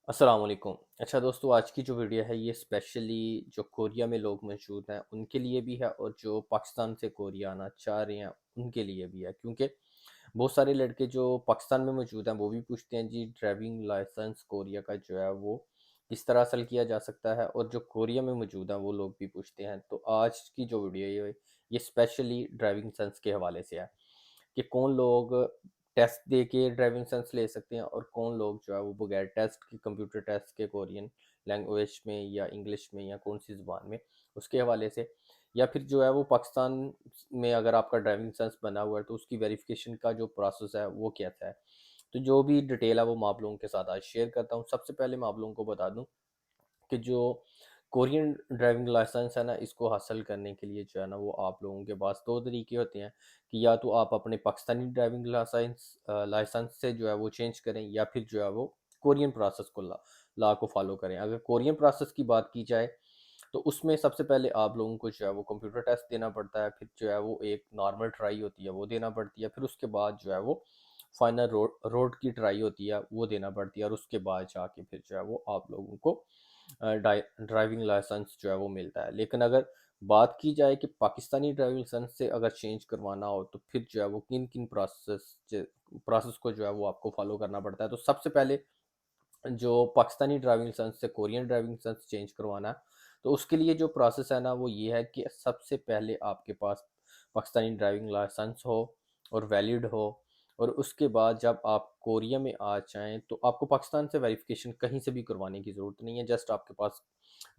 अस्सलाम वालेकुम। अच्छा दोस्तों, आज की जो वीडियो है ये स्पेशली जो कोरिया में लोग मौजूद हैं उनके लिए भी है और जो पाकिस्तान से कोरिया आना चाह रहे हैं उनके लिए भी है, क्योंकि बहुत सारे लड़के जो पाकिस्तान में मौजूद हैं वो भी पूछते हैं जी ड्राइविंग लाइसेंस कोरिया का जो है वो किस तरह हासिल किया जा सकता है, और जो कोरिया में मौजूद हैं वो लोग भी पूछते हैं। तो आज की जो वीडियो है ये स्पेशली ड्राइविंग लाइसेंस के हवाले से है कि कौन लोग टेस्ट दे के ड्राइविंग लाइसेंस ले सकते हैं और कौन लोग जो है वो बगैर टेस्ट के, कंप्यूटर टेस्ट के, कोरियन लैंग्वेज में या इंग्लिश में या कौन सी ज़ुबान में, उसके हवाले से। या फिर जो है वो पाकिस्तान में अगर आपका ड्राइविंग लाइसेंस बना हुआ है तो उसकी वेरिफिकेशन का जो प्रोसेस है वो कैसा है। तो जो भी डिटेल है वो मैं आप लोगों के साथ आज शेयर करता हूँ। सबसे पहले मैं आप लोगों को बता दूँ कि जो कोरियन ड्राइविंग लाइसेंस है ना, इसको हासिल करने के लिए जो है ना वो आप लोगों के पास दो तरीके होते हैं कि या तो आप अपने पाकिस्तानी ड्राइविंग लाइसेंस लाइसेंस से जो है वो चेंज करें, या फिर जो है वो कोरियन प्रोसेस को ला को फॉलो करें। अगर कोरियन प्रोसेस की बात की जाए तो उसमें सबसे पहले आप लोगों को जो है वो कंप्यूटर टेस्ट देना पड़ता है, फिर जो है वो एक नॉर्मल ट्राई होती है वो देना पड़ती है, फिर उसके बाद जो है वो फाइनल रोड की ट्राई होती है वो देना पड़ती है, और उसके बाद जाके फिर जो है वो आप लोगों को ड्राइविंग लाइसेंस जो है वो मिलता है। लेकिन अगर बात की जाए कि पाकिस्तानी ड्राइविंग लाइसेंस से अगर चेंज करवाना हो तो फिर जो है वो किन किन प्रोसेस को जो है वो आपको फॉलो करना पड़ता है। तो सबसे पहले जो पाकिस्तानी ड्राइविंग लाइसेंस से कोरियन ड्राइविंग लाइसेंस चेंज करवाना है तो उसके लिए जो प्रोसेस है ना वो ये है कि सबसे पहले आपके पास पाकिस्तानी ड्राइविंग लाइसेंस हो और वैलिड हो, और उसके बाद जब आप कोरिया में आ जाएं तो आपको पाकिस्तान से वेरिफिकेशन कहीं से भी करवाने की ज़रूरत नहीं है। जस्ट आपके पास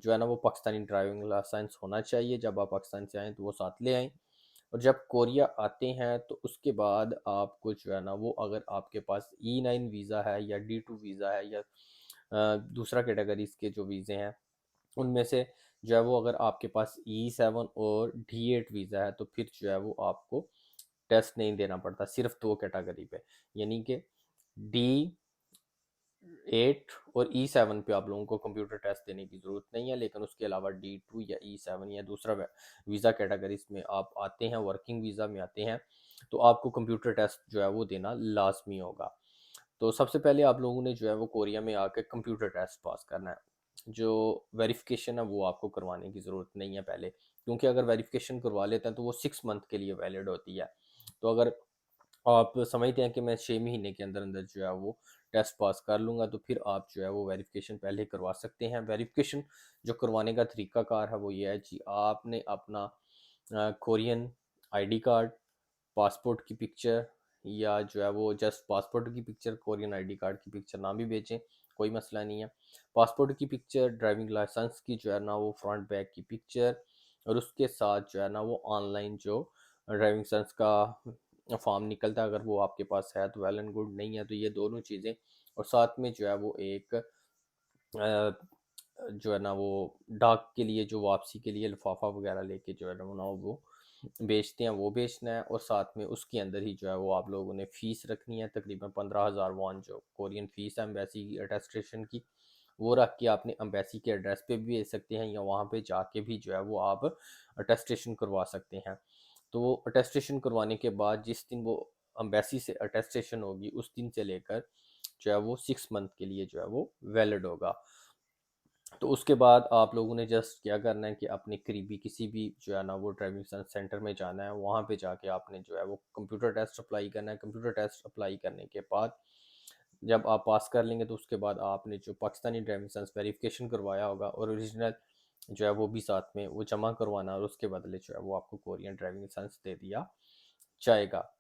जो है ना वो पाकिस्तानी ड्राइविंग लाइसेंस होना चाहिए। जब आप पाकिस्तान से आएँ तो वो साथ ले आएँ, और जब कोरिया आते हैं तो उसके बाद आपको जो है ना वो, अगर आपके पास E9 वीज़ा है या D2 वीज़ा है या दूसरा कैटेगरीज के जो वीज़े हैं उनमें से जो है वो, अगर आपके पास E7 और D8 वीज़ा है तो फिर जो है वो आपको टेस्ट नहीं देना पड़ता, सिर्फ दो कैटेगरी पे, यानी कि D8 और E7 पे आप लोगों को कंप्यूटर टेस्ट देने की ज़रूरत नहीं है। लेकिन उसके अलावा D2 या E7 या दूसरा वीज़ा कैटेगरीज में आप आते हैं, वर्किंग वीज़ा में आते हैं, तो आपको कंप्यूटर टेस्ट जो है वो देना लाजमी होगा। तो सबसे पहले आप लोगों ने जो है वो कोरिया में आकर कंप्यूटर टेस्ट पास करना है। जो वेरिफिकेशन है वो आपको करवाने की ज़रूरत नहीं है पहले, क्योंकि अगर वेरिफिकेशन करवा लेते हैं तो वो 6 मंथ के लिए वैलिड होती है। तो अगर आप समझते हैं कि मैं 6 महीने के अंदर अंदर जो है वो टेस्ट पास कर लूँगा तो फिर आप जो है वो वेरिफिकेशन पहले करवा सकते हैं। वेरिफिकेशन जो करवाने का तरीकाकार है वो ये है जी, आपने अपना कोरियन आईडी कार्ड, पासपोर्ट की पिक्चर, या जो है वो जस्ट पासपोर्ट की पिक्चर, कोरियन आईडी कार्ड की पिक्चर ना भी भेजें, कोई मसला नहीं है। पासपोर्ट की पिक्चर, ड्राइविंग लाइसेंस की जो है ना वो फ्रंट बैक की पिक्चर, और उसके साथ जो है ना वो ऑनलाइन जो ड्राइविंग लाइसेंस का फॉर्म निकलता है, अगर वो आपके पास है तो वेल एंड गुड, नहीं है तो ये दोनों चीज़ें, और साथ में जो है वो एक जो है ना वो डाक के लिए जो वापसी के लिए लिफाफा वगैरह लेके जो है ना वो बेचते हैं वो बेचना है, और साथ में उसके अंदर ही जो है वो आप लोगों ने फ़ीस रखनी है, तकरीबन 15,000 वॉन जो कोरियन फ़ीस है एम्बेसी की अटेस्टेशन की, वो रख के आपने एम्बेसी के एड्रेस पे भी भेज सकते हैं, या वहाँ पे जाके भी जो है वो आप अटेस्टेशन करवा सकते हैं। तो वो अटेस्टेशन करवाने के बाद जिस दिन वो एम्बेसी से अटेस्टेशन होगी उस दिन से लेकर जो है वो 6 मंथ के लिए जो है वो वैलिड होगा। तो उसके बाद आप लोगों ने जस्ट क्या करना है कि अपने करीबी किसी भी जो है ना वो ड्राइविंग सेंटर में जाना है, वहाँ पे जाके आपने जो है वो कंप्यूटर टेस्ट अप्लाई करना है। कंप्यूटर टेस्ट अप्लाई करने के बाद जब आप पास कर लेंगे तो उसके बाद आपने जो पाकिस्तानी ड्राइविंग लाइसेंस वेरिफिकेशन करवाया होगा और ओरिजिनल जो है वो भी साथ में वो जमा करवाना, और उसके बदले जो है वो आपको कोरियन ड्राइविंग लाइसेंस दे दिया जाएगा।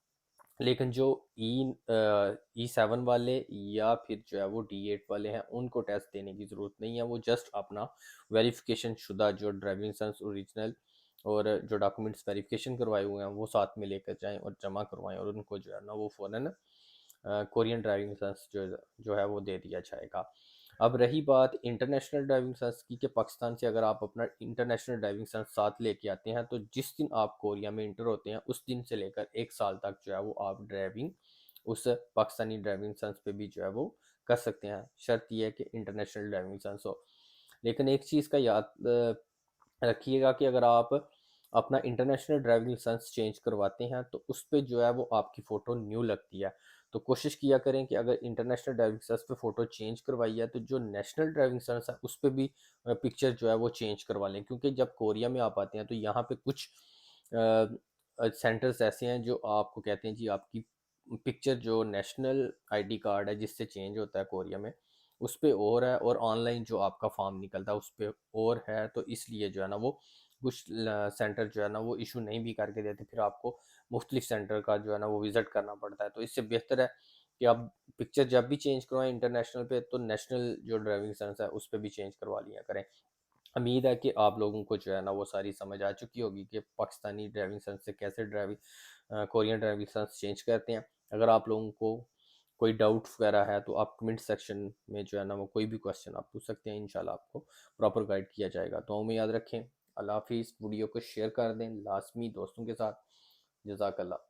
लेकिन जो E7 वाले या फिर जो है वो D8 वाले हैं उनको टेस्ट देने की ज़रूरत नहीं है। वो जस्ट अपना वेरिफिकेशन शुदा जो ड्राइविंग लाइसेंस ओरिजिनल और जो डॉक्यूमेंट्स वेरिफिकेशन करवाए हुए हैं वो साथ में लेकर जाएं और जमा करवाएं, और उनको जो है ना वो फ़ौरन कोरियन ड्राइविंग लाइसेंस जो है वो दे दिया जाएगा। अब रही बात इंटरनेशनल ड्राइविंग लाइसेंस की, कि पाकिस्तान से अगर आप अपना इंटरनेशनल ड्राइविंग लाइसेंस साथ लेके आते हैं तो जिस दिन आप कोरिया में इंटर होते हैं उस दिन से लेकर 1 साल तक जो है वो आप ड्राइविंग उस पाकिस्तानी ड्राइविंग लाइसेंस पे भी जो है वो कर सकते हैं। शर्त यह है कि इंटरनेशनल ड्राइविंग लाइसेंस हो। लेकिन एक चीज़ का याद रखिएगा कि अगर आप अपना इंटरनेशनल ड्राइविंग लाइसेंस चेंज करवाते हैं तो उस पर जो है वो आपकी फ़ोटो न्यू लगती है। तो कोशिश किया करें कि अगर इंटरनेशनल ड्राइविंग लाइसेंस पे फ़ोटो चेंज करवाई है तो जो नेशनल ड्राइविंग लाइसेंस है उस पे भी पिक्चर जो है वो चेंज करवा लें, क्योंकि जब कोरिया में आप आते हैं तो यहाँ पे कुछ सेंटर्स ऐसे हैं जो आपको कहते हैं जी आपकी पिक्चर जो नेशनल आईडी कार्ड है जिससे चेंज होता है कोरिया में उस पे और है, और ऑनलाइन जो आपका फॉर्म निकलता है उस पे और है। तो इसलिए जो है ना वो कुछ सेंटर जो है ना वो इशू नहीं भी करके देते, फिर आपको मुख्तलिफ सेंटर का जो है ना वो विज़िट करना पड़ता है। तो इससे बेहतर है कि आप पिक्चर जब भी चेंज करवाएं इंटरनेशनल पे तो नेशनल जो ड्राइविंग लाइसेंस है उस पर भी चेंज करवा लिया करें। उम्मीद है कि आप लोगों को जो है ना वो सारी समझ आ चुकी होगी कि पाकिस्तानी ड्राइविंग लाइसेंस से कैसे कोरियन ड्राइविंग लाइसेंस चेंज करते हैं। अगर आप लोगों को कोई डाउट वगैरह है तो आप कमेंट सेक्शन में जो है ना वो कोई भी क्वेश्चन आप पूछ सकते हैं, इंशाल्लाह आपको प्रॉपर गाइड किया जाएगा। तो हमें याद रखें, अल्लाह हाफिज़। वीडियो को शेयर कर दें लाजमी दोस्तों के साथ। जज़ाकल्लाह।